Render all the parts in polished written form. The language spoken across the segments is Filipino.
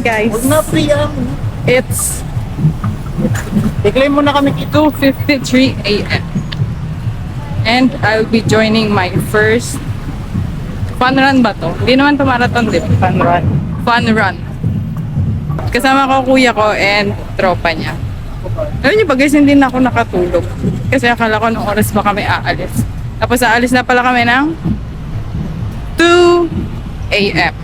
guys. Huwag na priya mo. It's I-claim mo na kami. 2:53 a.m. And I'll be joining my first fun run ba to? Hindi naman to marathon, di ba? Fun run. Fun run. Kasama ko kuya ko and tropa niya. Alam niyo ba guys, hindi na ako nakatulog. Kasi akala ko nung oras ba kami aalis. Tapos aalis na pala kami ng 2 a.m.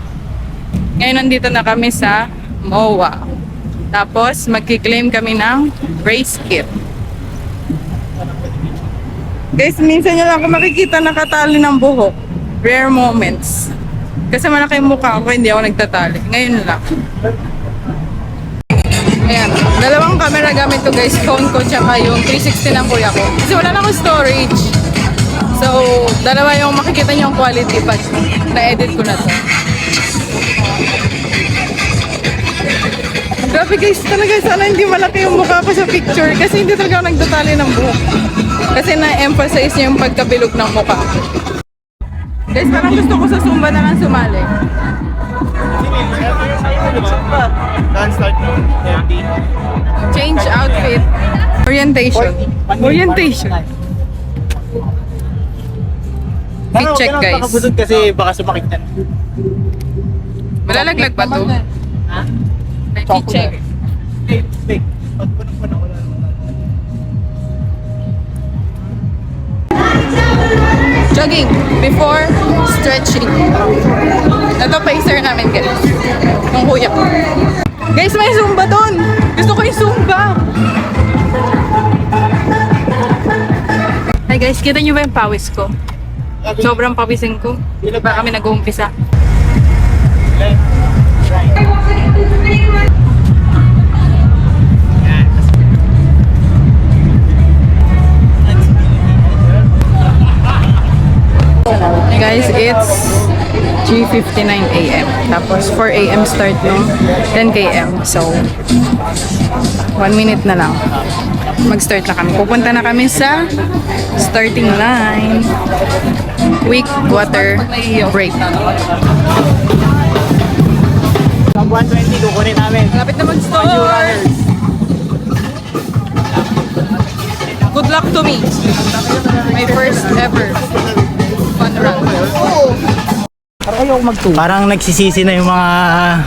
Ngayon nandito na kami sa MOA. Tapos magki-claim kami ng race kit. Guys, minsan nyo lang ako makikita nakatali ng buhok. Rare moments. Kasi malaki yung mukha ko, hindi ako nagtatali. Ngayon lang. Ayan, dalawang camera gamit ko guys. Phone ko tsaka yung 360 ng kuya ko. Kasi wala na akong storage. So, dalawa yung makikita nyo yung quality pag na-edit ko na to. Grabe guys, talaga sana hindi malaki yung mukha ko sa picture kasi hindi talaga ako nagtatali ng buhok. Kasi na-emphasize niya yung pagkabilog ng mukha. Guys, parang gusto ko sa Zumba na lang sumali. Dance start mo. Empty. Change outfit. Orientation. Orientation. Fit check guys. Pakabusog kasi baka sumakit na. Malalaglag ba to? Ha? Fit check. Steak. Pag punong-puno ko lang. Jogging before stretching. Ito pacer namin guys. Yung kuya ko. Guys, may Zumba doon. Gusto ko yung Zumba. Hi guys, kita nyo ba yung pawis ko? Sobrang pawisin ko. Ba kami nag-uumpisa. Guys, it's 3:59 a.m. Tapos 4 a.m. start no 10 km. So 1 minute na lang. Mag-start na kami. Pupunta na kami sa starting line. Quick water break. Pag 120 kukunin namin. Malapit na mag-start. Good luck to me. My first ever fun run. Parang nagsisisi na yung mga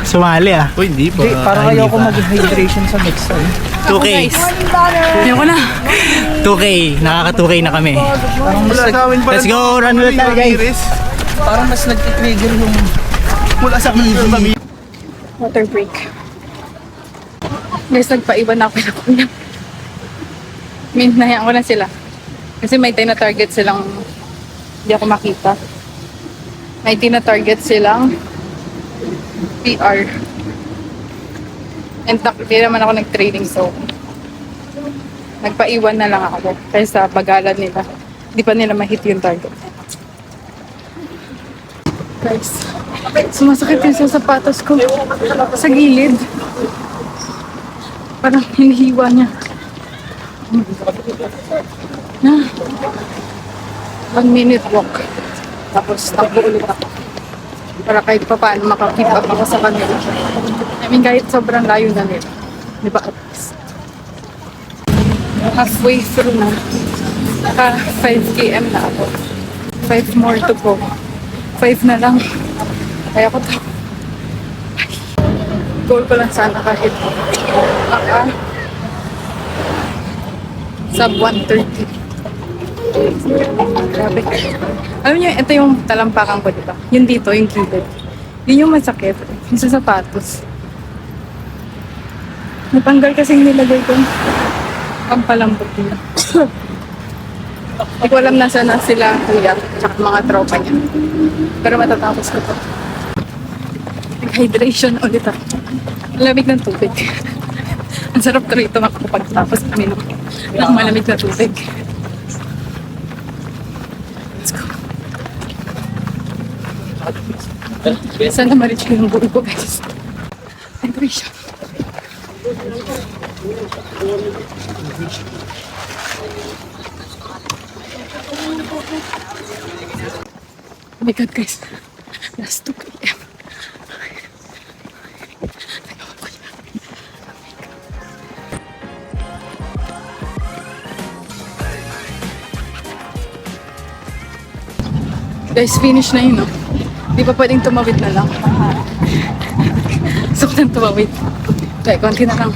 sumali ah. Uy, hindi pa. Parang ayoko mag-hydration sa next time. 2K. Guys, ayoko na. 2K. Nakaka-2K na kami. Wala sa amin pala. Let's go, run ulit tayo guys. Parang mas nag-trigger yung mula sa kibi. Water break. Guys, nagpaiwan na ako na kuya. Nahayaan ko na sila. Kasi may tina-target silang hindi ako makita. May tina-target silang PR. And hindi naman ako nag-training so nagpaiwan na lang ako kaysa bagalan nila. Hindi pa nila ma-hit yung target. Guys, sumasakit yung sa sapatos ko sa gilid. Parang hinihiwa niya. Na. 1 minute walk. Tapos takbo ulit ako. Para kahit pa paano makakip up ako sa kanila. I mean kahit sobrang layo na nila. Di ba at least? Halfway through na. Naka 5 km na ako. 5 more to go. 5 na lang. Kaya ko to. Goal ko lang sana kahit sub 130. Grabe. Alam niyo, ito yung talampakan ko, diba? Yun dito, yung gilid. Yun yung masakit. Yung sa sapatos. Natanggal kasing nilagay ko. Pampalambot nila. Hindi ko alam nasa na sila, kuya, tsaka mga tropa niya. Pero matatapos ko to. Nag-hydration ulit ako. Ang lamig ng tubig. Ang sarap tuloy ito makapagtapos kami ng malamig na tubig. Let's go. Sana ma-reach ko yung buhay ko, guys. Hydration. Oh my God, guys. Last 2 p.m. Guys, finish na yun, no? Di pa pwedeng tumawid na lang. Gusto ko nang tumawid. Kaya, konti na lang.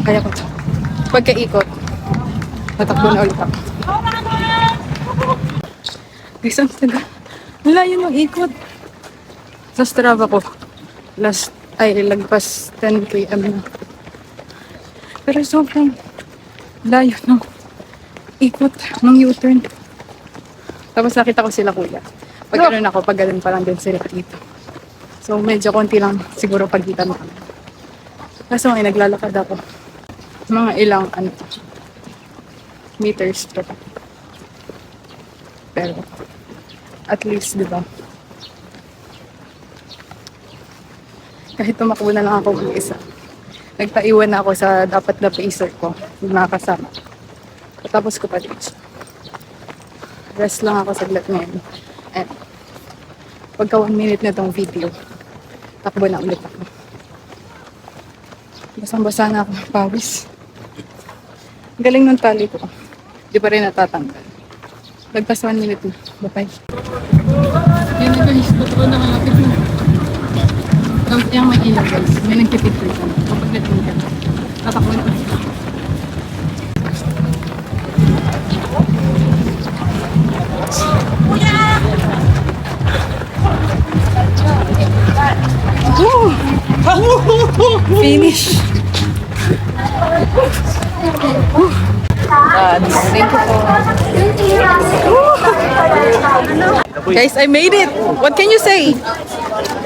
Kaya ko to. Pagkaikot, tatakbo na ulit ako. Guys, ang taga. Wala yun ang ikot. Sa Strava ko, lagpas 10 km na. Pero sobrang layo ng ikot ng U-turn. Tapos nakita ko sila kuya. Pag ganun ako, pag ganun pa lang din sila dito. So medyo konti lang siguro pagitan mo kami. Kaso ay naglalakad ako. Mga ilang meters pa. Pero at least, di ba? Kahit tumakbo na lang ako mag-isa. Nagpaiwan na ako sa dapat na pacer ko. Yung mga kasama. Tapos ko pa dito. Rest lang ako saglit ngayon. And pagka 1 minute na tong video, takbo na ulit ako. Basang-basa na ako. Pawis. Galing ng tali ko. Di pa rin natatanggal. Lagpas 1 minute na. Bye-bye. Yun na guys. Totoo na malapit na. Yung may ilaw guys. May nagkipicture ka. Kapag natin ka. Tatakbo na ulit ako. Finish. Thank you po. Guys, I made it. What can you say?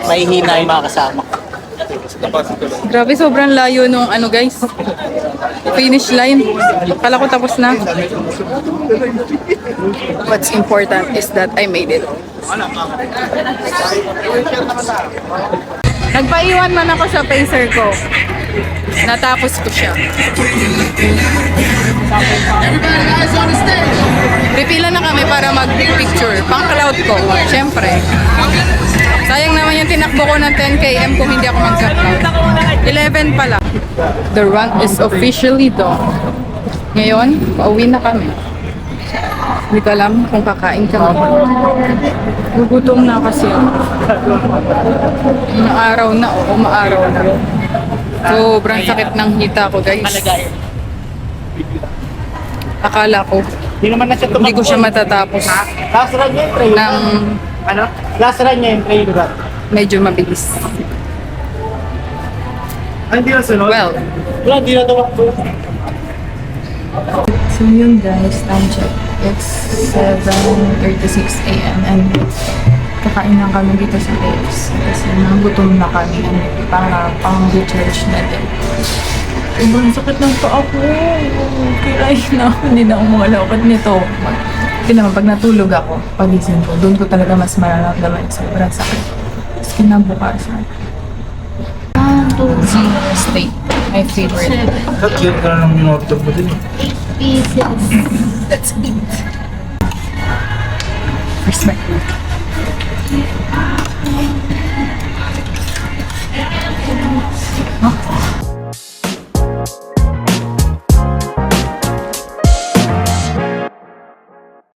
May hina yung mga kasama. Grabe, sobrang layo nung guys. Finish line. Kala ko tapos na. What's important is that I made it. Nagpaiwan man ako sa pacer ko. Natapos ko siya. Pipila na kami para mag-picture. Pang cloud ko, syempre. Sayang naman yung tinakbo ko ng 10 km kung hindi ako mag-cloud. 11 pala. The run is officially done. Ngayon, pauwi na kami. Hindi ko alam kung kakain kami. Gugutom na kasi. Maaraw na o maaraw na. Sobrang sakit ng hita ko, guys. Akala ko, Hindi naman na siya tumakbo. hindi ko siya matatapos Last run niya yung trail. ng Ano? Last run niya yung trail ba? medyo mabilis. Ay, hindi na sunod? Well, Wala, hindi na tumakbo. so yun guys, time check. It's 7:36 a.m. and kakain na kami dito sa KFC kasi nagutom na kami para pang-recharge na din. Ibang sakit ng paa ko. Kiray na. Hindi na ako makalakad nito. Hindi naman, pag natulog ako, pagising ko, doon ko talaga mas mararamdaman. Sobrang sakit. Tapos kinabukasan. Zero steak. My favorite. Cute ka na ng minorto mo din. Pieces. Let's eat. Respect. Huh?